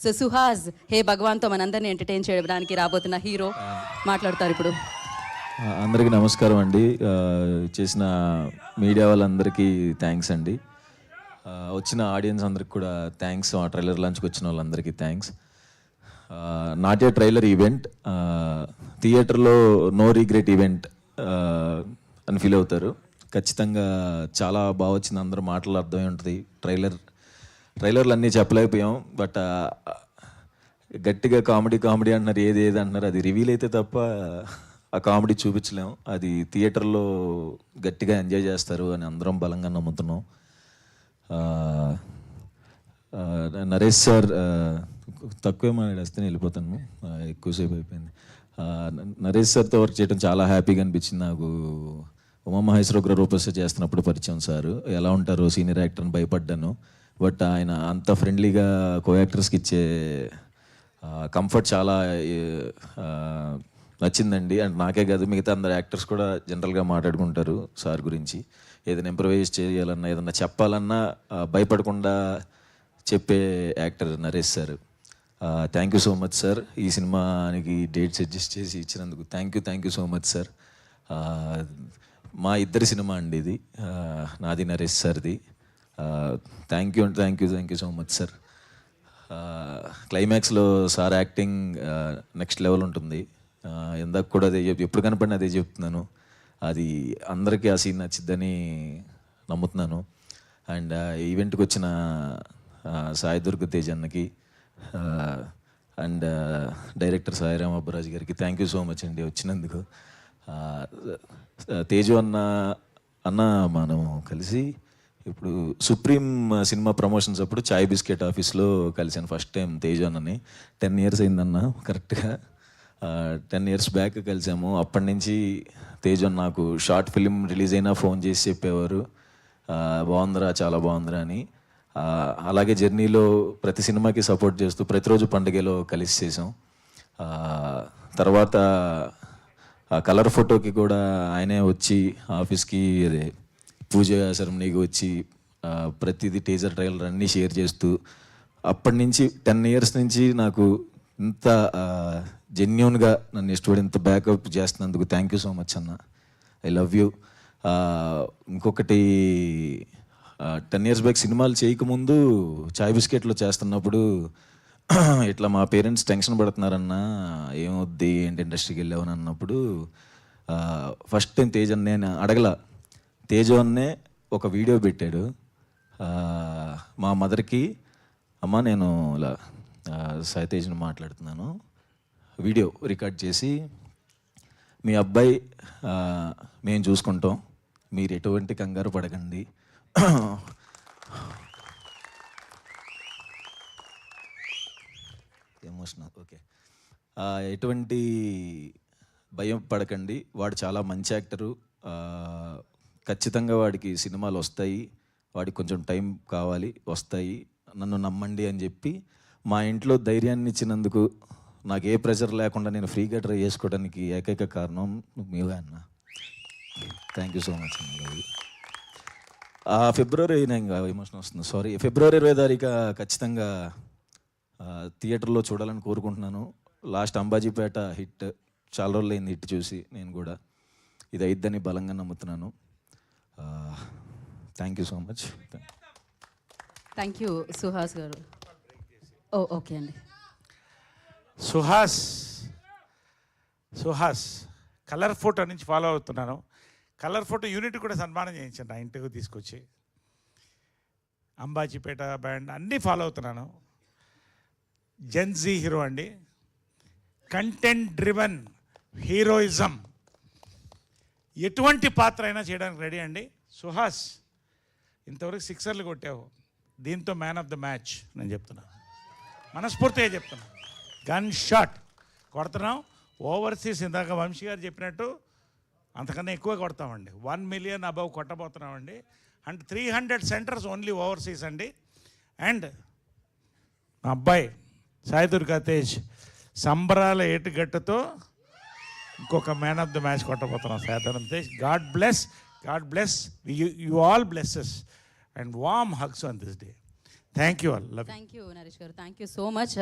So Suhas హే భగవాన్తో మనందరినీ entertain చేయడానికి రాబోతున్న హీరో మాట్లాడతారు ఇప్పుడు. అందరికీ నమస్కారం అండి. చేసిన మీడియా వాళ్ళందరికీ థ్యాంక్స్ అండి. వచ్చిన ఆడియన్స్ అందరికి కూడా థ్యాంక్స్. ఆ ట్రైలర్ లాంచ్కి వచ్చిన వాళ్ళందరికీ thanks. Not a trailer event, థియేటర్లో నో రిగ్రెట్ ఈవెంట్ అని ఫీల్ అవుతారు. ఖచ్చితంగా చాలా బాగా వచ్చింది. అందరూ మాటలు అర్థమై ఉంటుంది. ట్రైలర్లు అన్నీ చెప్పలేకపోయాం, బట్ గట్టిగా కామెడీ అంటున్నారు, ఏది అంటున్నారు. అది రివీల్ అయితే తప్ప ఆ కామెడీ చూపించలేము. అది థియేటర్లో గట్టిగా ఎంజాయ్ చేస్తారు అని అందరం బలంగా నమ్ముతున్నాం. నరేష్ సార్ తక్కువే మాట్లాడేస్తే వెళ్ళిపోతాను, ఎక్కువసేపు అయిపోయింది. నరేష్ సార్తో వర్క్ చేయడం చాలా హ్యాపీగా అనిపించింది నాకు. ఉమామహేశ్వర రూపస్య చేస్తున్నప్పుడు పరిచయం సార్, ఎలా ఉంటారో సీనియర్ యాక్టర్ని భయపడ్డాను. బట్ ఆయన అంత ఫ్రెండ్లీగా కో యాక్టర్స్కి ఇచ్చే కంఫర్ట్ చాలా నచ్చిందండి. అండ్ నాకే కాదు, మిగతా అందరు యాక్టర్స్ కూడా జనరల్గా మాట్లాడుకుంటారు సార్ గురించి. ఏదైనా ఇంప్రవైజ్ చేయాలన్నా, ఏదన్నా చెప్పాలన్నా భయపడకుండా చెప్పే actor Naresh sir. Thank you so much sir. ఈ సినిమానికి డేట్స్ అడ్జస్ట్ చేసి ఇచ్చినందుకు thank you so much sir. మా ఇద్దరి సినిమా అండి ఇది, నాది నరేష్ సార్ది. Thank you so much sir. క్లైమాక్స్లో సార్ యాక్టింగ్ నెక్స్ట్ లెవెల్ ఉంటుంది. ఇందాక కూడా అదే ఎప్పుడు కనపడిన అదే చెప్తున్నాను. అది అందరికీ ఆ సీన్ నచ్చిద్దని నమ్ముతున్నాను. అండ్ ఈవెంట్కి వచ్చిన సాయి దుర్గ తేజ్ అన్నకి అండ్ డైరెక్టర్ సాయిరామ్ అబ్బరాజు గారికి థ్యాంక్ యూ సో మచ్ అండి వచ్చినందుకు. తేజు అన్న మనం కలిసి ఇప్పుడు సుప్రీం సినిమా ప్రమోషన్స్ అప్పుడు చాయ్ బిస్కెట్ ఆఫీస్లో కలిసాను ఫస్ట్ టైం తేజు అన్నని. 10 years అయిందన్న, కరెక్ట్గా 10 years బ్యాక్ కలిసాము. అప్పటి నుంచి తేజు అన్న నాకు షార్ట్ ఫిలిం రిలీజ్ అయినా ఫోన్ చేసి చెప్పేవారు, బాగుందిరా, చాలా బాగుందిరా అని. అలాగే జర్నీలో ప్రతి సినిమాకి సపోర్ట్ చేస్తూ ప్రతిరోజు పండుగలో కలిసి చేసాం. తర్వాత కలర్ ఫోటోకి కూడా ఆయనే వచ్చి ఆఫీస్కి, అదే పూజ సెరమనీకి వచ్చి ప్రతిదీ టీజర్ ట్రైలర్ అన్నీ షేర్ చేస్తూ, అప్పటి నుంచి 10 years నుంచి నాకు ఇంత జెన్యూన్గా నన్ను ఇష్టపడి ఇంత బ్యాకప్ చేస్తున్నందుకు థ్యాంక్ యూ సో మచ్ అన్న. I love you. ఇంకొకటి, 10 years బ్యాక్ సినిమాలు చేయకముందు చాయ్ బిస్కెట్లో చేస్తున్నప్పుడు ఇట్లా మా పేరెంట్స్ టెన్షన్ పడుతున్నారన్నా, ఏమవుద్ది, ఏంటి ఇండస్ట్రీకి వెళ్ళావని అన్నప్పుడు ఫస్ట్ టైం తేజ్ అన్నే అడగల. తేజు అన్నే ఒక వీడియో పెట్టాడు మా మదర్కి, అమ్మ నేను ఇలా సాయి తేజ్ని మాట్లాడుతున్నాను, వీడియో రికార్డ్ చేసి, మీ అబ్బాయి మేము చూసుకుంటాం, మీరు ఎటువంటి కంగారు పడకండి, ఎమోషనల్, ఓకే, ఎటువంటి భయం పడకండి, వాడు చాలా మంచి యాక్టరు, ఖచ్చితంగా వాడికి సినిమాలు వస్తాయి, వాడికి కొంచెం టైం కావాలి, వస్తాయి, నన్ను నమ్మండి అని చెప్పి మా ఇంట్లో ధైర్యాన్ని ఇచ్చినందుకు, నాకు ఏ ప్రెషర్ లేకుండా నేను ఫ్రీగా ట్రై చేసుకోవడానికి ఏకైక కారణం మీవే అన్న. థ్యాంక్ యూ సో మచ్ అన్న. ఫిబ్రవరి ఇంకా ఎమోషన్ వస్తుంది, సారీ. ఫిబ్రవరి 20 ఖచ్చితంగా థియేటర్లో చూడాలని కోరుకుంటున్నాను. లాస్ట్ అంబాజీపేట హిట్, చాలా రోజులు అయింది హిట్ చూసి. నేను కూడా ఇది అయిద్దని బలంగా నమ్ముతున్నాను. Thank you so much. Thank you Suhas గారు. ఓకే అండి. సుహాస్ కలర్ ఫోటో నుంచి ఫాలో అవుతున్నాను. కలర్ ఫోటో యూనిట్ కూడా సన్మానం చేయించాను నా ఇంటికి తీసుకొచ్చి. అంబాజీపేట బ్యాండ్ అన్నీ ఫాలో అవుతున్నాను. జెన్జీ హీరో అండి, కంటెంట్ డ్రివెన్ హీరోయిజం, ఎటువంటి పాత్ర అయినా చేయడానికి రెడీ అండి. సుహాస్ ఇంతవరకు 6 కొట్టావు, దీంతో మ్యాన్ ఆఫ్ ద మ్యాచ్ నేను చెప్తున్నా, మనస్ఫూర్తిగా చెప్తున్నా. గన్ షాట్ కొడుతున్నాం. ఓవర్సీస్ ఇందాక వంశీ గారు చెప్పినట్టు అంతకన్నా ఎక్కువ కొడతామండి. 1 million అబవ్ కొట్టబోతున్నామండి. అండ్ 300 centers ఓన్లీ ఓవర్సీస్ అండి. అండ్ మా అబ్బాయి సాయి దుర్గా తేజ్ సంబరాల ఏటుగట్టుతో ఇంకొక మ్యాన్ ఆఫ్ ద మ్యాచ్ కొట్టబోతున్నాం. Sai Tej, god bless, you all blesses and warm hugs on this day. Thank you all love thank you Naresh గారు, థ్యాంక్ యూ సో మచ్.